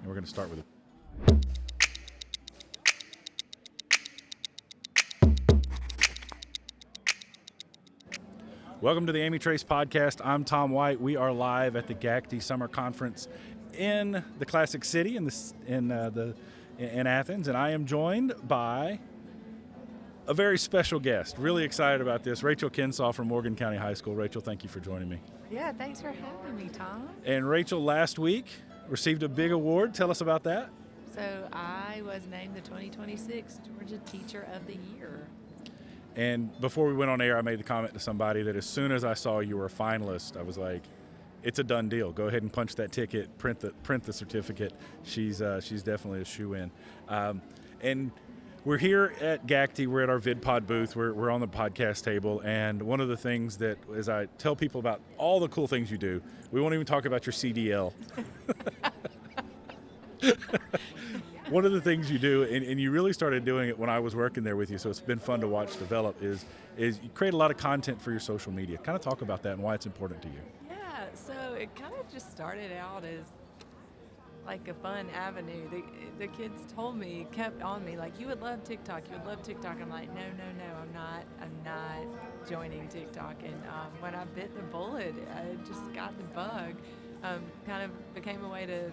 and we're going to start with it. Welcome to the Amitrace Podcast. I'm Tom White. We are live at the GACTE Summer Conference in the Classic City in Athens, and I am joined by a very special guest. Really excited about this. Rachel Kinsaul from Morgan County High School. Rachel, thank you for joining me. Yeah, thanks for having me, Tom. And Rachel, last week, received a big award. Tell us about that. So I was named the 2026 Georgia Teacher of the Year. And before we went on air, I made the comment to somebody that as soon as I saw you were a finalist, I was like, it's a done deal. Go ahead and punch that ticket, print the certificate. She's definitely a shoo-in. And we're here at GACTE. We're at our VidPOD booth. We're on the podcast table. And one of the things that, as I tell people about all the cool things you do, we won't even talk about your CDL. One of the things you do, and you really started doing it when I was working there with you, so it's been fun to watch develop, is you create a lot of content for your social media. Kind of talk about that and why it's important to you. Yeah, so it kind of just started out as like a fun avenue. The kids kept on me, like, you would love TikTok, you would love TikTok. I'm like, no, I'm not joining TikTok. And when I bit the bullet, I just got the bug. Kind of became a way to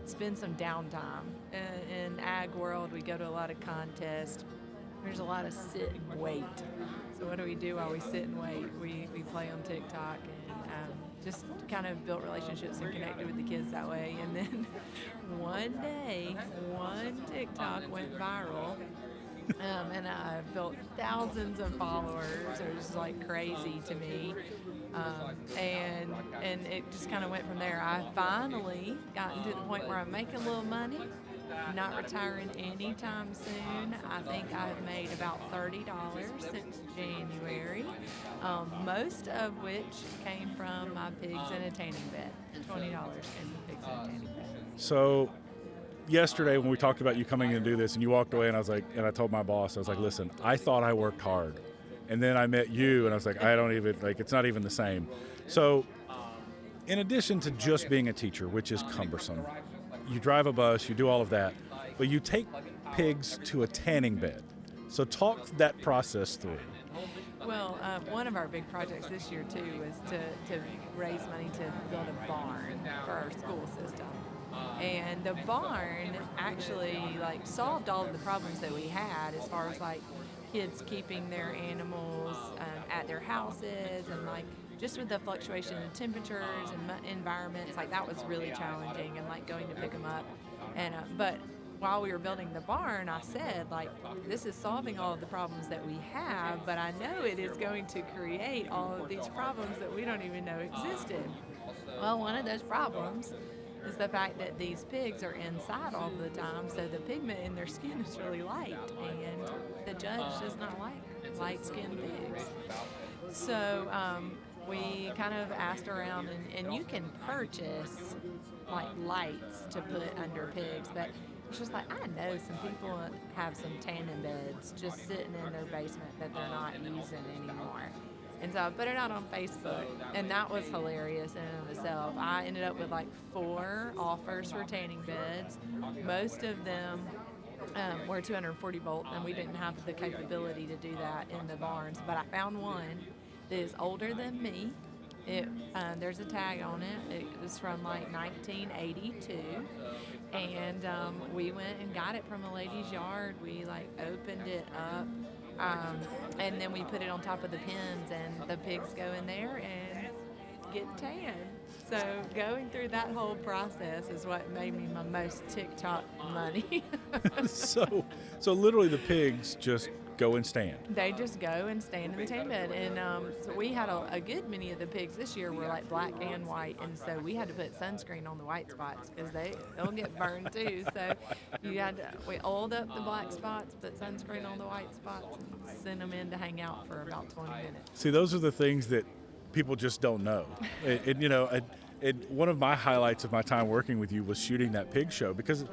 spend some downtime. In ag world, we go to a lot of contests. There's a lot of sit and wait. So what do we do while we sit and wait? We play on TikTok and just kind of built relationships and connected with the kids that way. And then one day, one TikTok went viral. And I built thousands of followers. It was like crazy to me. And it just kind of went from there. I finally gotten to the point where I'm making a little money, not retiring anytime soon. I think I've made about $30 since January, most of which came from my pigs in a tanning bed, $20 in pigs in a tanning bed. So yesterday when we talked about you coming in to do this and you walked away and I told my boss, I was like, listen, I thought I worked hard. And then I met you and I was like, it's not even the same. So in addition to just being a teacher, which is cumbersome, you drive a bus, you do all of that, but you take pigs to a tanning bed. So talk that process through. Well, one of our big projects this year too was to raise money to build a barn for our school system. And the barn actually solved all of the problems that we had as far as kids keeping their animals at their houses, and just with the fluctuation in temperatures and environments, that was really challenging, and going to pick them up. And but while we were building the barn, I said, this is solving all of the problems that we have, but I know it is going to create all of these problems that we don't even know existed. Well, one of those problems is the fact that these pigs are inside all the time, so the pigment in their skin is really light, and the judge does not like light-skinned pigs. So we kind of asked around, and you can purchase lights to put under pigs, but it's just I know some people have some tanning beds just sitting in their basement that they're not using anymore. And so I put it out on Facebook, and that was hilarious in and of itself. I ended up with 4 offers for tanning beds. Most of them were 240 volt, and we didn't have the capability to do that in the barns. But I found one that is older than me. There's a tag on it. It was from 1982, and we went and got it from a lady's yard. We opened it up. And then we put it on top of the pens, and the pigs go in there and get tan. So going through that whole process is what made me my most TikTok money. So literally the pigs just go and stand. They just go and stand in the tan bed. And so we had a good many of the pigs this year were black and white, and so we had to put sunscreen on the white spots because they'll get burned too. So we oiled up the black spots, put sunscreen on the white spots, and send them in to hang out for about 20 minutes. See, those are the things that people just don't know. One of my highlights of my time working with you was shooting that pig show because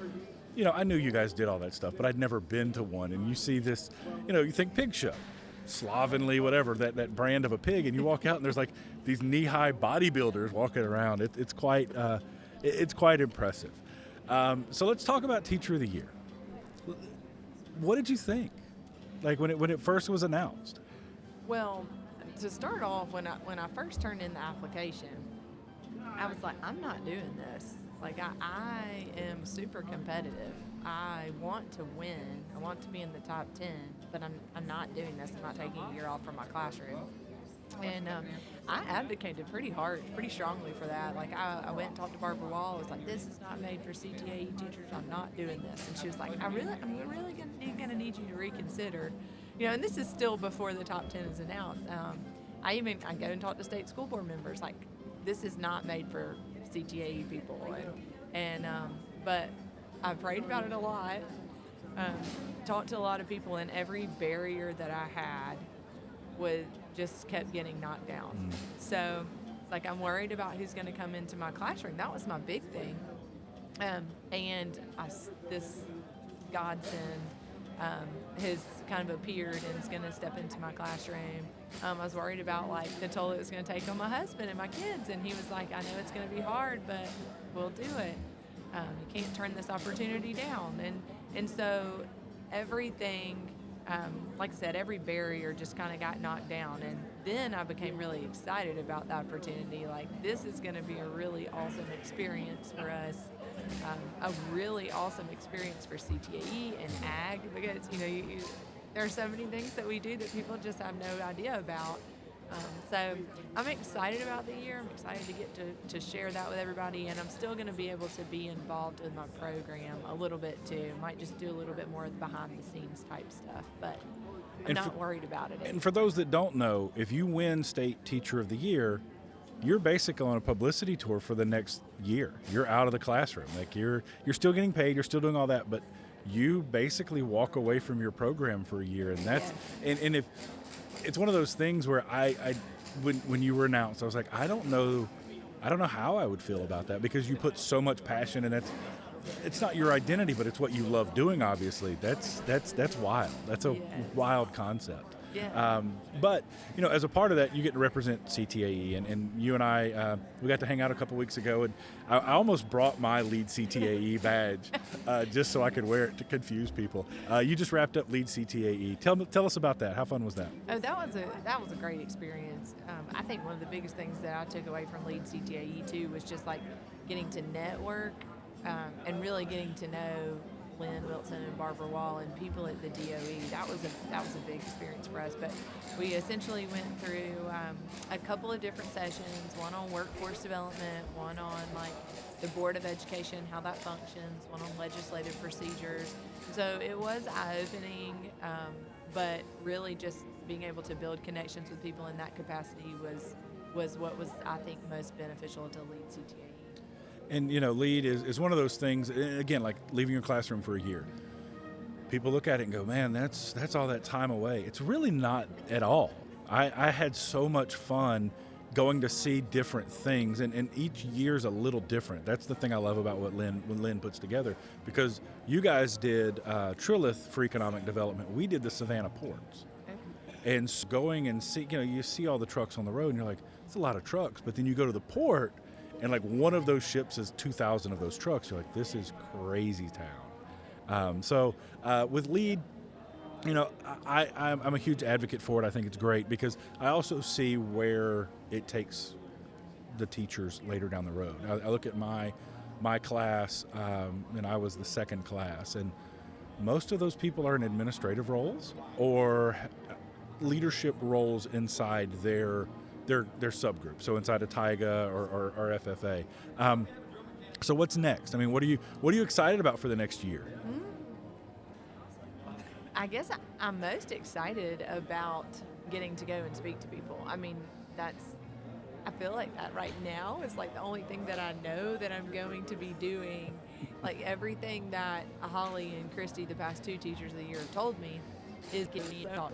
I knew you guys did all that stuff, but I'd never been to one. And you see this, you think pig show, slovenly, whatever, that brand of a pig, and you walk out and there's these knee-high bodybuilders walking around. It's quite impressive. So let's talk about Teacher of the Year. What did you think? Like when it first was announced? Well, to start off, when I first turned in the application, I was like, I'm not doing this. Like I am super competitive. I want to win. I want to be in the top 10, but I'm not doing this. I'm not taking a year off from my classroom. And I advocated pretty strongly for that. Like I went and talked to Barbara Wall. I was like, this is not made for CTAE teachers. I'm not doing this. And she was like, I'm really gonna need you to reconsider. And this is still before the top 10 is announced. I go and talk to state school board members. Like, this is not made for CTAE people. But I prayed about it a lot. Talked to a lot of people, and every barrier that I had just kept getting knocked down. So it's like, I'm worried about who's going to come into my classroom. That was my big thing. This godsend has kind of appeared and is going to step into my classroom. I was worried about the toll it was going to take on my husband and my kids, and he was like, I know it's going to be hard, but we'll do it. You can't turn this opportunity down. And so everything, like I said, every barrier just kind of got knocked down. And then I became really excited about the opportunity. Like, this is going to be a really awesome experience for us. A really awesome experience for CTAE and ag, because there are so many things that we do that people just have no idea about. So I'm excited about the year. I'm excited to get to share that with everybody, and I'm still going to be able to be involved in my program a little bit too. Might just do a little bit more behind the scenes type stuff, but I'm not worried about it anymore. And for those that don't know, if you win State Teacher of the Year, you're basically on a publicity tour for the next year. You're out of the classroom. Like, you're still getting paid, you're still doing all that, but you basically walk away from your program for a year. And that's and if it's one of those things where when you were announced, I was like, I don't know how I would feel about that, because you put so much passion, and it's not your identity, but it's what you love doing. Obviously, that's wild. That's a wild concept. Yeah. But as a part of that, you get to represent CTAE, and you and I, we got to hang out a couple weeks ago, and I almost brought my LEAD CTAE badge just so I could wear it to confuse people. You just wrapped up LEAD CTAE. Tell us about that. How fun was that? Oh, that was a great experience. I think one of the biggest things that I took away from LEAD CTAE too was just getting to network and really getting to know Lynn Wilson and Barbara Wall and people at the DOE. That was a big experience for us. But we essentially went through a couple of different sessions, one on workforce development, one on the Board of Education, how that functions, one on legislative procedures. So it was eye-opening, but really just being able to build connections with people in that capacity was what was, I think, most beneficial to LEAD CTAE. And, LEAD is one of those things, again, like leaving your classroom for a year. People look at it and go, man, that's all that time away. It's really not at all. I had so much fun going to see different things, and each year's a little different. That's the thing I love about when Lynn puts together, because you guys did Trilith for economic development. We did the Savannah ports. And so going and see, you see all the trucks on the road, and you're like, it's a lot of trucks. But then you go to the port, and one of those ships is 2,000 of those trucks. You're like, this is crazy town. So with LEAD, I'm a huge advocate for it. I think it's great, because I also see where it takes the teachers later down the road. I look at my class, and I was the second class, and most of those people are in administrative roles or leadership roles inside their subgroup, so inside a TIGA or FFA. So what's next? I mean, what are you excited about for the next year? I guess I'm most excited about getting to go and speak to people. I mean, I feel like that right now is the only thing that I know that I'm going to be doing. Everything that Holly and Christy, the past two teachers of the year, have told me is getting me to talk.